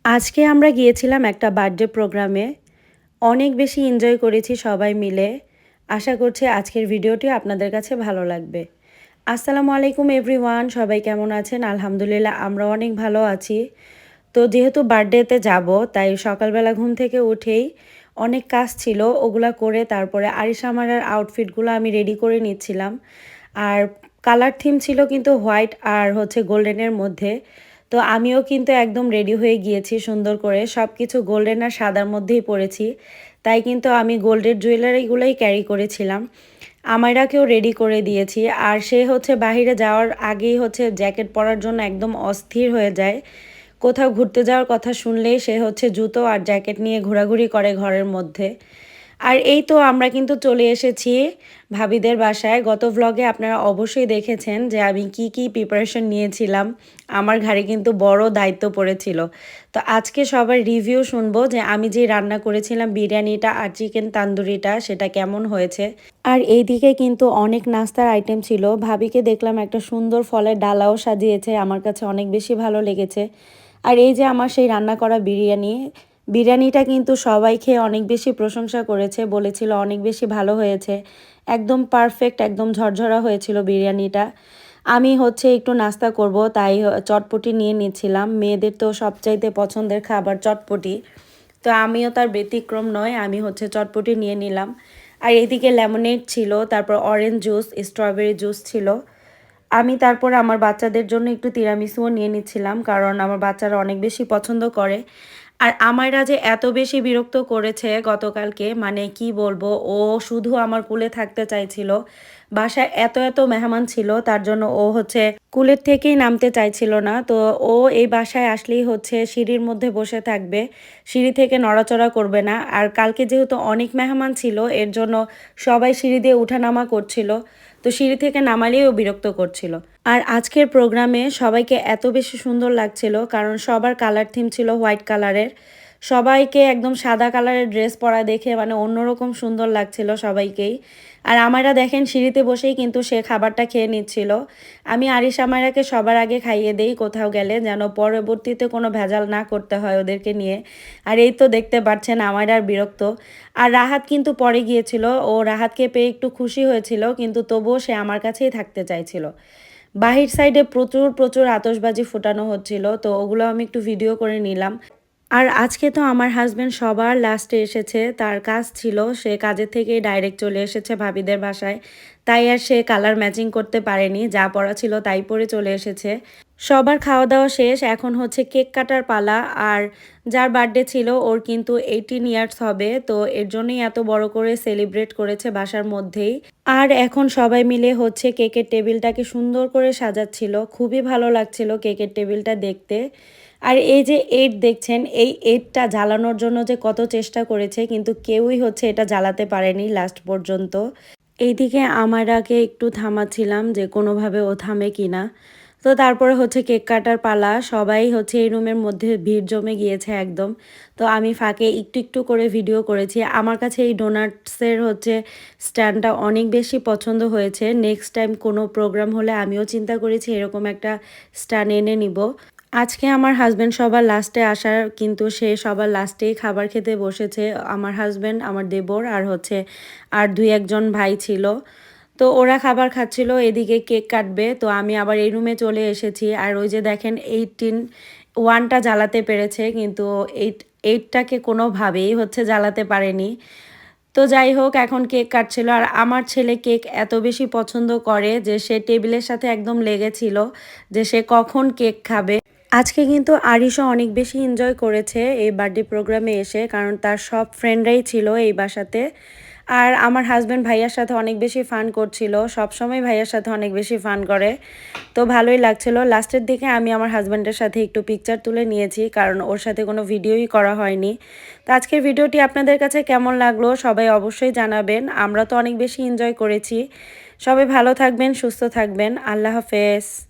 আজকে আমরা গিয়েছিলাম একটা বার্থডে প্রোগ্রামে। অনেক বেশি এনজয় করেছি সবাই মিলে। আশা করছি আজকের ভিডিওটি আপনাদের কাছে ভালো লাগবে। আসসালামু আলাইকুম এভরিওয়ান, সবাই কেমন আছেন? আলহামদুলিল্লাহ আমরা অনেক ভালো আছি। তো যেহেতু বার্থডেতে যাব, তাই সকালবেলা ঘুম থেকে উঠেই অনেক কাজ ছিল, ওগুলা করে তারপরে আরিশা আমারার আউটফিটগুলো আমি রেডি করে নিচ্ছিলাম। আর কালার থিম ছিল কিন্তু হোয়াইট আর গোল্ডেনের মধ্যে। তো আমিও কিন্তু একদম রেডি হয়ে গিয়েছি সুন্দর করে, সব কিছু গোল্ডেন আর সাদার মধ্যেই পরেছি। তাই কিন্তু আমি গোল্ডের জুয়েলারিগুলোই ক্যারি করেছিলাম। আমায়রাকেও রেডি করে দিয়েছি। আর সে বাহিরে যাওয়ার আগেই জ্যাকেট পরার জন্য একদম অস্থির হয়ে যায়। কোথাও ঘুরতে যাওয়ার কথা শুনলেই সে জুতো আর জ্যাকেট নিয়ে ঘোরাঘুরি করে ঘরের মধ্যে। আর এই তো আমরা কিন্তু চলে এসেছি ভাবিদের বাসায়। গত ভ্লগে আপনারা অবশ্যই দেখেছেন যে আমি কি কি প্রিপারেশন নিয়েছিলাম। আমার ঘাড়ে কিন্তু বড় দায়িত্ব পড়েছিল। তো আজকে সবার রিভিউ শুনবো যে আমি যে রান্না করেছিলাম বিরিয়ানিটা আর চিকেন তান্দুরিটা সেটা কেমন হয়েছে। আর এইদিকে কিন্তু অনেক নাস্তার আইটেম ছিল। ভাবিকে দেখলাম একটা সুন্দর ফলের ডালাও সাজিয়েছে, আমার কাছে অনেক বেশি ভালো লেগেছে। আর এই যে আমার সেই রান্না করা বিরিয়ানিটা কিন্তু সবাই খেয়ে অনেক বেশি প্রশংসা করেছে, বলেছিল অনেক বেশি ভালো হয়েছে, একদম পারফেক্ট, একদম ঝরঝরা হয়েছিল বিরিয়ানিটা। আমি একটু নাস্তা করব, তাই চটপটি নিয়ে নিচ্ছিলাম। মেয়েদের তো সবচাইতে পছন্দের খাবার চটপটি, তো আমিও তার ব্যতিক্রম নয়, আমি চটপটি নিয়ে নিলাম। আর এদিকে লেমনেড ছিল, তারপর অরেঞ্জ জুস, স্ট্রবেরি জুস ছিল। আমি তারপর আমার বাচ্চাদের জন্য একটু তিরামিসুও নিয়ে নিচ্ছিলাম, কারণ আমার বাচ্চারা অনেক বেশি পছন্দ করে। আর আমায়রা যে এত বেশি বিরক্ত করেছে গতকালকে, মানে কি বলবো, ও শুধু আমার কুলে থাকতে চাইছিল। বাসায় এত এত মেহমান ছিল, তার জন্য ও কুলের থেকেই নামতে চাইছিল না। তো ও এই বাসায় আসলেই সিঁড়ির মধ্যে বসে থাকবে, সিঁড়ি থেকে নড়াচড়া করবে না। আর কালকে যেহেতু অনেক মেহমান ছিল, এর জন্য সবাই সিঁড়ি দিয়ে উঠানামা করছিল, তো সিঁড়ি থেকে নামালেই ও বিরক্ত করছিল। আর আজকের প্রোগ্রামে সবাইকে এত বেশি সুন্দর লাগছিল, কারণ সবার কালার থিম ছিল হোয়াইট কালারের। সবাইকে একদম সাদা কালারের ড্রেস পরা দেখে মানে অন্যরকম সুন্দর লাগছিল সবাইকেই। আর আমায়রা দেখেন সিঁড়িতে বসেই কিন্তু সে খাবারটা খেয়ে নিচ্ছিল। আমি আরিশা আমায়রাকে সবার আগে খাইয়ে দেই কোথাও গেলে, যেন পরবর্তীতে কোনো ভেজাল না করতে হয় ওদেরকে নিয়ে। আর এই তো দেখতে পাচ্ছেন আমায়রার বিরক্ত। আর রাহাত কিন্তু পরে গিয়েছিল, ও রাহাতকে পেয়ে একটু খুশি হয়েছিল, কিন্তু তবুও সে আমার কাছেই থাকতে চাইছিল। বাহির সাইডে প্রচুর প্রচুর আতশবাজি ফোটানো হচ্ছিল, তো ওগুলো আমি একটু ভিডিও করে নিলাম। আর আজকে তো আমার হাজব্যান্ড সবার লাস্টে এসেছে, তার কাজ ছিল, সে কাজের থেকেই ডাইরেক্ট চলে এসেছে ভাবিদের বাসায়। তাই আর সে কালার ম্যাচিং করতে পারেনি, যা পরা ছিল তাই পরে চলে এসেছে। সবার খাওয়া দাওয়া শেষ, এখন কেক কাটার পালা। আর যার বার্থডে ছিল ওর কিন্তু 18 ইয়ার্স হবে, তো এর জন্যই এত বড় করে সেলিব্রেট করেছে বাসার মধ্যেই। আর এখন সবাই মিলে কেকের টেবিলটাকে সুন্দর করে সাজাচ্ছিল, খুবই ভালো লাগছিল কেকের টেবিলটা দেখতে। আর এই যে এইট দেখছেন, এই এইটটা জ্বালানোর জন্য যে কত চেষ্টা করেছে, কিন্তু কেউই এটা জ্বালাতে পারেনি লাস্ট পর্যন্ত। এইদিকে আমার আগে একটু থামাচ্ছিলাম যে কোনোভাবে ও থামে কিনা। তো তারপরে কেক কাটার পালা, সবাই এই রুমের মধ্যে ভিড় জমে গিয়েছে একদম। তো আমি ফাঁকে একটু একটু করে ভিডিও করেছি। আমার কাছে এই ডোনাটসের স্ট্যান্ডটা অনেক বেশি পছন্দ হয়েছে। নেক্সট টাইম কোনো প্রোগ্রাম হলে আমিও চিন্তা করেছি এরকম একটা স্ট্যান্ড এনে নিব। আজকে আমার হাজব্যান্ড সবার লাস্টে আসার, কিন্তু সে সবার লাস্টেই খাবার খেতে বসেছে। আমার হাজব্যান্ড, আমার দেবর আর আর দুই একজন ভাই ছিল। তো ওরা খাবার খাচ্ছিল, এদিকে কেক কাটবে। তো আমি আবার এই রুমে চলে এসেছি। আর ওই যে দেখেন 18 ওয়ানটা জ্বালাতে পেরেছে, কিন্তু এইটটাকে কোনোভাবেই জ্বালাতে পারেনি। তো যাই হোক, এখন কেক কাটছিল। আর আমার ছেলে কেক এত বেশি পছন্দ করে যে সে টেবিলের সাথে একদম লেগেছিল যে সে কখন কেক খাবে। আজকে কিন্তু আরিশও অনেক বেশি এনজয় করেছে এই বার্থডে প্রোগ্রামে এসে, কারণ তার সব ফ্রেন্ডরাই ছিল এই বাসাতে। আর আমার হাজব্যান্ড ভাইয়ার সাথে অনেক বেশি ফান করছিল, সবসময় ভাইয়ার সাথে অনেক বেশি ফান করে। তো ভালোই লাগছিল। লাস্টের দিকে আমি আমার হাজব্যান্ডের সাথে একটু পিকচার তুলে নিয়েছি, কারণ ওর সাথে কোনো ভিডিওই করা হয়নি। তো আজকের ভিডিওটি আপনাদের কাছে কেমন লাগলো সবাই অবশ্যই জানাবেন। আমরা তো অনেক বেশি এনজয় করেছি। সবাই ভালো থাকবেন, সুস্থ থাকবেন। আল্লাহ হাফেজ।